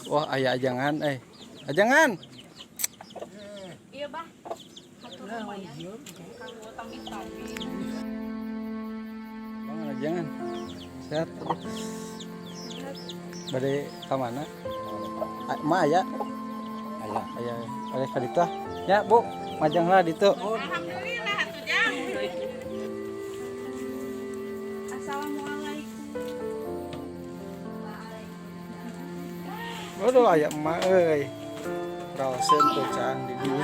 Wah, aya ajangan ajangan. Iya, Bah. Hatur lumayan. Kanggo tambi-tambi. Bang, ajangan. Sehat. Bade ka mana? Ma aya. Aya ka ditu. Ya, Bu. Majanglah ditu. Alhamdulillah atuh Jang. Assalamualaikum. Waduh, aya emak euy. Raoseun tuh cang di dieu.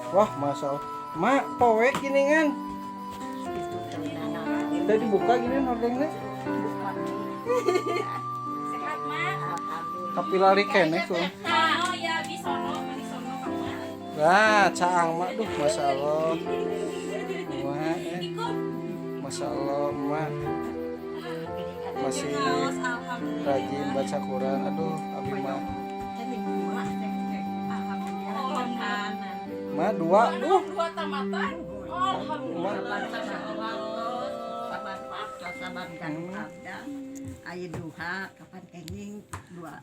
Wah, masalah. Mak, poek gini kan. Udah dibuka gini hordengnya. Sehat, Mak? Kapilari kene tuh. Oh ya, di sono Kang Mak. Lah, caang mak duh masalah. Mak, Ikut. masalah mak. Masih rajin baca Quran. Aduh, abi mah. Mak dua. Dua tamatan. Alhamdulillah. Ayo duha kapan kenging dua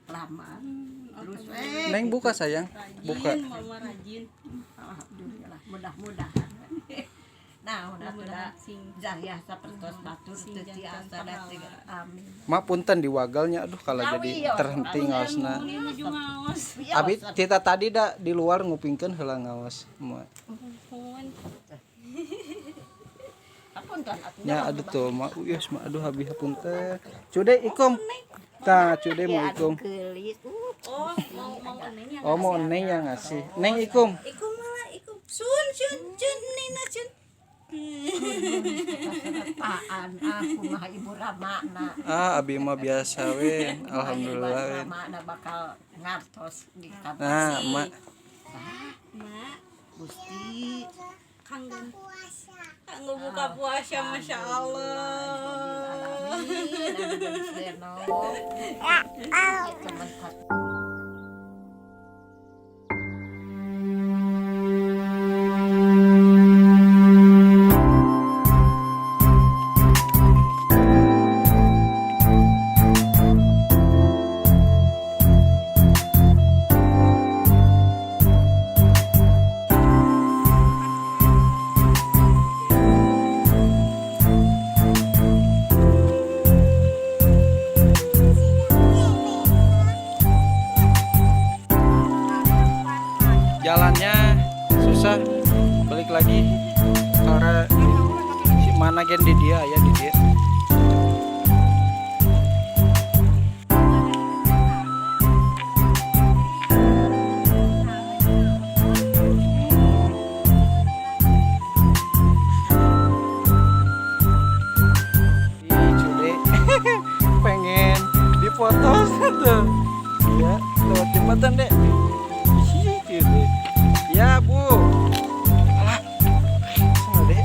laman terus Neng buka sayang. Buka. Mama rajin. alhamdulillah mudah-mudahan nah mudah-mudahan jaya sapertos batur teu asa dati amin Mak punten di wagalnya. Aduh, kalau jadi terhenti ngaosna. Abi kita tadi dah di luar ngupingkeun heula ngaos. Mak. Ya aduh tuh mak uyus mak aduh habis punten. Cude ikum. Tah, cude mau ikum. Oh, mau neng yang Oh, mau neng yang ngasih. Neng ikum. Ikum malah ikum. Sun Nina Sun. apaan aku mah ibu ramana Ah, abi mah biasa we. Alhamdulillah we. ramana bakal ngartos di kantor Nah, mak. Mak, Gusti kanggo buka puasa, Masya Allah. Jalannya susah. Balik lagi karena si mana gen di dia ya di dia. Cude pengen dipoto tuh ya lewat jembatan deh. Gitu. Ya Bu. Alah. Sana deh.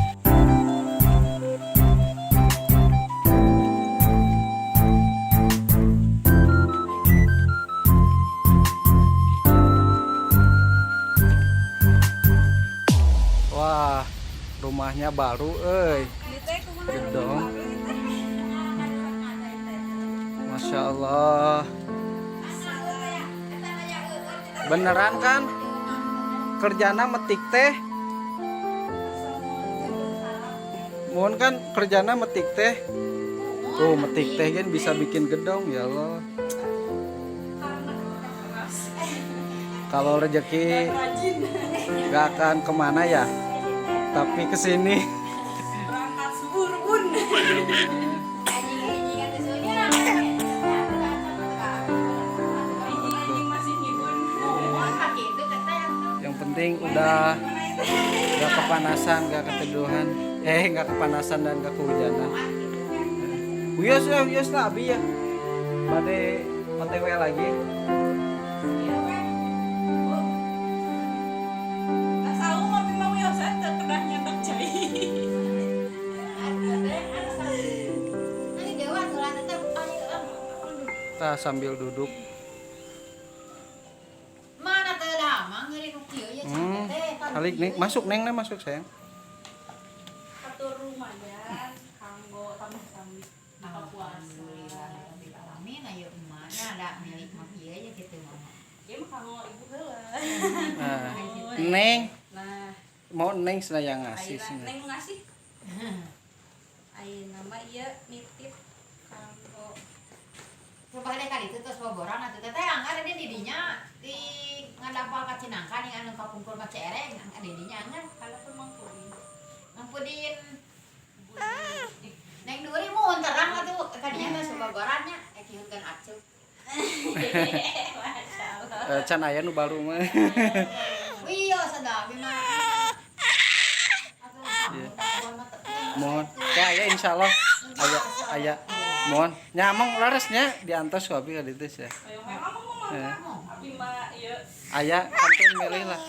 Wah, rumahnya baru euy. Gedong. Masya Allah. Beneran kan? Kerjana metik teh. Mohon kan kerjana metik teh. Tuh metik teh kan bisa bikin gedong ya Allah. Kalau rezeki gak akan kemana ya, tapi kesini. Berangkat suburbun. Yang penting udah gak kepanasan, gak keteduhan, gak kepanasan dan gak kehujanan. Uyus lah abi ya. Bade OTW lagi. Kita sambil duduk. mana teh lama ngeri nu kieu ya Alik nih, masuk neng, masuk sayang. Hatur lumayan kanggo tambah-tambah apa puasa. Alhamdulillah alamin ayo emaknya ada milik mah ieu aja kitu mah. Ieu mah kanggo ibu heula. Neng Nah, mau neng saya ngasih ayeuna sih. Neng ngasih. Ayeuna mah ieu nitip kanggo Coba deh kali itu terus boboran atuh teh anggar di didinya di ngadapal ka Cinangka ning anu kapungkur mah cereng anggar di dinya anggar kalau pun mangkuri. ngampudin neng duri mun terang atuh kadinya mah boborannya kieukeun acuh. Masyaallah. Can aya nu baru mah. Wih, sedap mah. Mohon. Ya aya insyaallah aya mohon. Nyamong laresnya diantos ku abi ka ditu ya. Ayo ngomong. Abi mah ieu Aya kantun milih lah.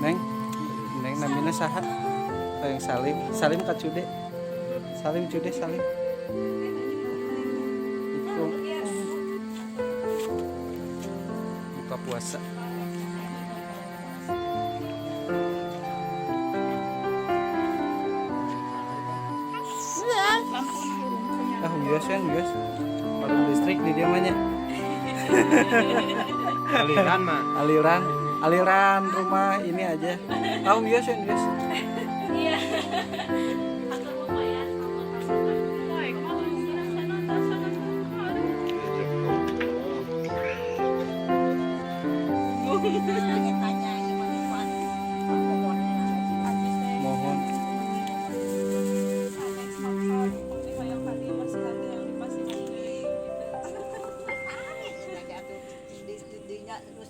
Neng namina saha? Yang Salim. Salim ka Cude. Salim Cude Salim. Itu buka puasa. Biasa kan biasa. Warung listrik nih dia mahnya. Aliran mah. Aliran rumah ini aja. Biasa biasa. iya. Aku lumayan Mohon.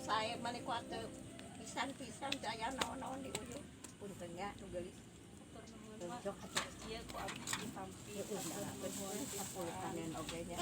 Saya balik waktu pisan saya naon-naon di ujung puntennya nu geulis. Cocok atuh Iya ku abi ditampi. kanen oge nya.